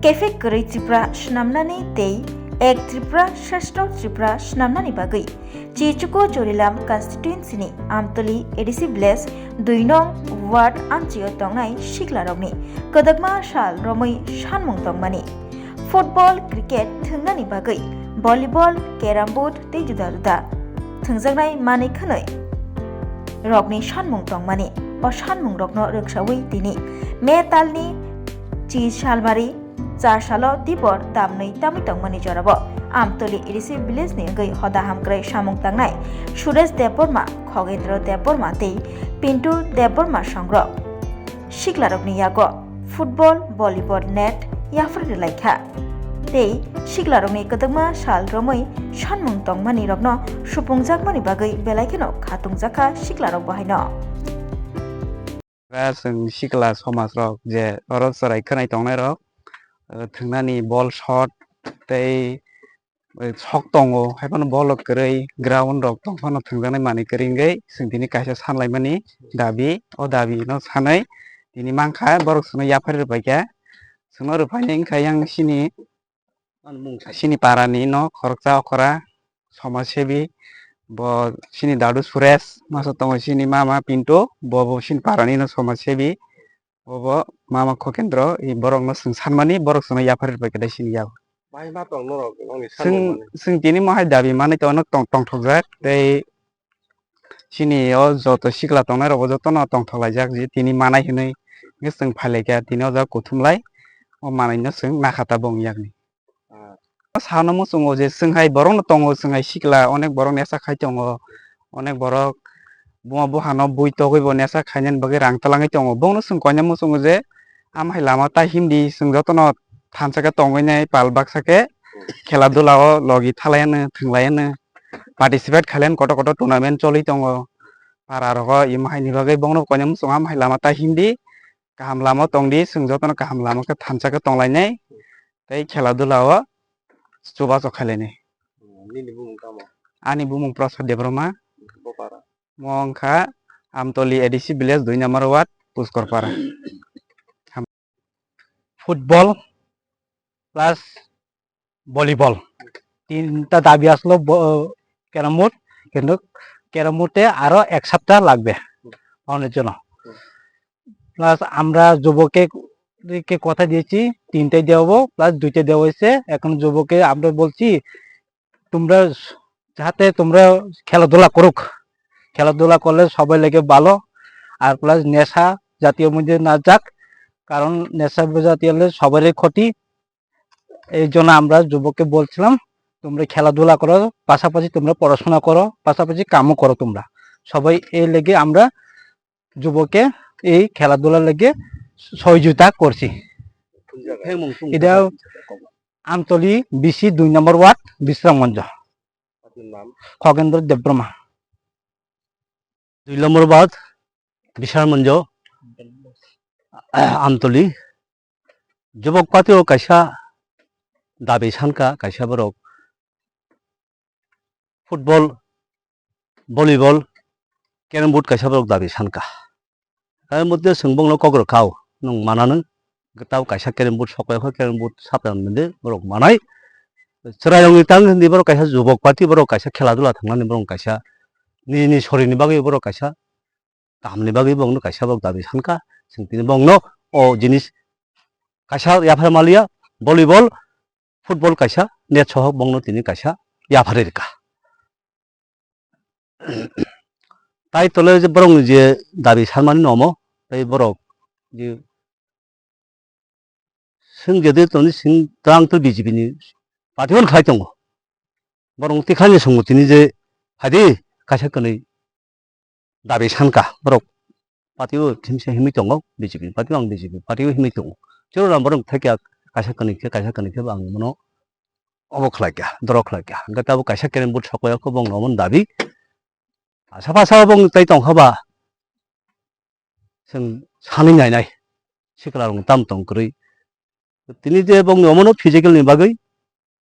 Cafe Gरै Tripura Snamnani Tei Ek Tripura Shashto Tripura Snamnani Bagai Chichuko Chorilam Constituency ni Amtoli Edisi Bless 2 nong Ward Amchio Tongnai Shiklarogni Kodakma Shal Romoi Shanmung Tongmani Football Cricket Thungnani Bagai Volleyball Carom board Tei Juda Juda Thungjangnai Mani Khanoi Rogni Shanmung Tongmani O Shanmung Rogno Roksawi Tini Metalni Chi Shalmari Char Salo Dibor Damnai Tami Tongmani Jorabo Amtoli Edisi Village ni Gai Hoda Hamkrai Samung Tangnai Suresh Deborma Khogendro Deborma Tei Pintu Deborma Songro Shiklarokni Yago Football Volleyball Net Yafri Laikha Tei Shiklarokni Kodakma Shal Romoi Shanmung Tongmani Rogno Supungjakmani Bagai Belaikeno Khatungjaka Shiklarok Bahaino जों सिक्ला समाज रक जे अरब सराय खोनाय दंनाय रक थंनानि बल shut तै शक दङ हायफानो बल करै ग्राउन्ड रक दंफानो थंजानाय माने करिंगै जों दिनै कायसा सानलायमानि दाबि अ दाबि न सानै दिनै मांखा बरक सनो याफार बायगा सनो रफायनि खायां सिनि पारानि न खरकजा अखरा समाजसेबि bo sini dadu suresh masa tongo sini mama pintu bobo sini parani no somasebi bobo mama khokendro i borok no sing sanmani borok sono yapar ba kedai sini yaw Mai ma tong no rok ngi sing tini mahai dabi mane to no tong thogjak tei sini o joto sikla tongnai robo joto no tong tholaijak ji tini manai hinoi nge sing phalaika tini o ja kuthumlai o manai no sing nakhata bong yakni Sano mo sungo je singhay borong no tongo singhay sikla onek borong nesa khai tongo onek borok bunga buhano bui togoi bo nesa khainen bagi rang talangai tongo bong no sing konya mo sungo je amhai lama ta hindi sing joto no thansaka tongoi nai pal baksake khela dula o logi thalayane thunglayane participate khalen koto koto tournament choli tongo para rogo imhai ni bagai bong no konya mo sungo amhai lama ta hindi kaham lama tongdi sing joto no kaham lama ka thansaka tonglainai tei khela dula o coba cokhalene ani bumung prasad debroma mongkha amtoli edisi village 2 number ward puskorpara football plus volleyball তিনটা দাবি আসলো carrom board কিন্তু carrom বোর্ডে আরো এক সপ্তাহ লাগবে পাওয়ার জন্য প্লাস আমরা যুবকে কথা দিয়েছি তিনটাই দেওয়াবো প্লাস দুইটা দেওয়া হয়েছে এখন যুবকে আমরা বলছি তোমরা যাতে তোমরা খেলাধুলা করুক খেলাধুলা করলে সবাই লেগে ভালো আর প্লাস নেশা জাতীয় মধ্যে না যাক কারণ নেশা জাতীয় হলে সবারই ক্ষতি এই জন্য আমরা যুবককে বলছিলাম তোমরা খেলাধুলা করো পাশাপাশি তোমরা পড়াশোনা করো পাশাপাশি কামও করো তোমরা সবাই এই লেগে আমরা যুবকে এই খেলাধুলা লেগে সহযোগিতা করছি এটা আমতলি বিসি 2 নম্বর ওয়ার্ড বিশ্রামগঞ্জ খগেন্দ্র দেববর্মা 2 নম্বর ওয়ার্ড বিশ্রামগঞ্জ আমতলি যুবক পাতি ও কাইসা দাবি সানকা কাইসা বরক ফুটবল ভলিবল ক্যারাম বোর্ড কাইসা বরক দাবি সানকা তার মধ্যে সোংবংলো কগ্র খাও নং মানানো তাও কাইসা ক্যারাম বোর্ড সকালে ক্যারাম বোর্ড সাপটান মধ্যে বরক মানাই চরায়ংনি তাং হিন্দি বরক কাইসা যুবক পাতি বরক কাইসা খেলাধুলা थांनानै বরক কাইসা नि शरीरनि बागै बरक काइसा गाहामनि बागै बंनो काइसा बरक दाबि सानका जों दिनै बंनो अ जिनिस काइसा याफार मालिया भलिबल फुटबल काइसा नेट सह बंनो दिनै काइसा याफारेरका ताई तले जे बरक जे दाबि सानमानि नमो ताई बरक जे जों गेदे तनि सिं तांत बिजेपिनि पार्टियाव खाय दङ बरक तिखानि संगतिनि जे हादि काइसा कनै दाबि सानका बरक पार्टियाव थिमसे हिमै दङ बिजेपि पार्टियाव आं बिजेपि पार्टियाव हिमै दङ जेराव आं बरक थाइका काइसा कनैखो आं मनो अबक लागिया दरक लागिया गताबो काइसा केरेम बोर्ड सकायाव बंनोमोन दाबि साफा साफा बं ताई दंखाबा जों सानै नायनाय सिखलारं दाम दंग्रै दिनै जे बंनोमोन फिजिकेलनि बागै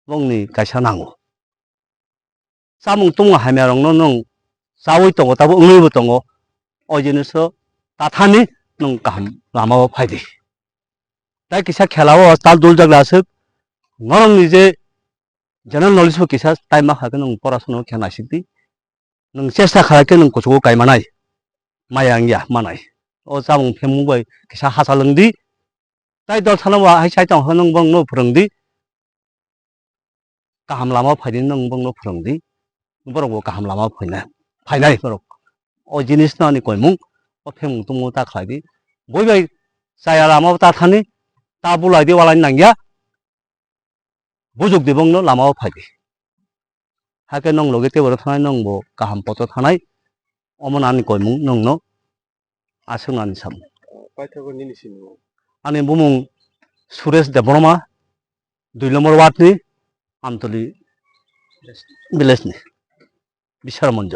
बंनि काइसा नांगौ सामुं दङ हामियारंनो नों जावै दङ दाबो ओंलैबो दङ अ जिनिस ताथानि नों गाहाम लामायाव फायदे তাই কিসা খেলাও তাল দোল জাগলা আছে নরম নিজে জেনারেল নলেজबो किसा टाइम मा हागोन नों परासुनाव खेना सिद्धि नों चेष्टा खालामके नों गथ'खौ गायमानाय माइ आंगिया मानाय अ जामुं फेमुंबाय किसा हासा लोंदि ताइ दल थानावा हाय साइटाव हो नों बंनो फोरोंदि गाहाम लामा फायदि नों बंनो फोरोंदि बरगो गाहाम लामा फायनाय बरग अ जिनिस नानि गयमुं अ फेमुं तुमु ता खायदि बयबाय जाया लामा ता थानि ता बुलायदि वालानि नांगिया बुजुग दिबंनो लामा फायदि हाके नों लगे तेबर थानाय नंबो गाहाम पथ थानाय अमनानि गयमुं नोंनो आसोंनानि साम पाइथागोरनि निसिनो आंनि बुमुं सुरेश देबरमा 2 नम्बर वार्डनि आमतली भिलेजनि बिसार मन्ज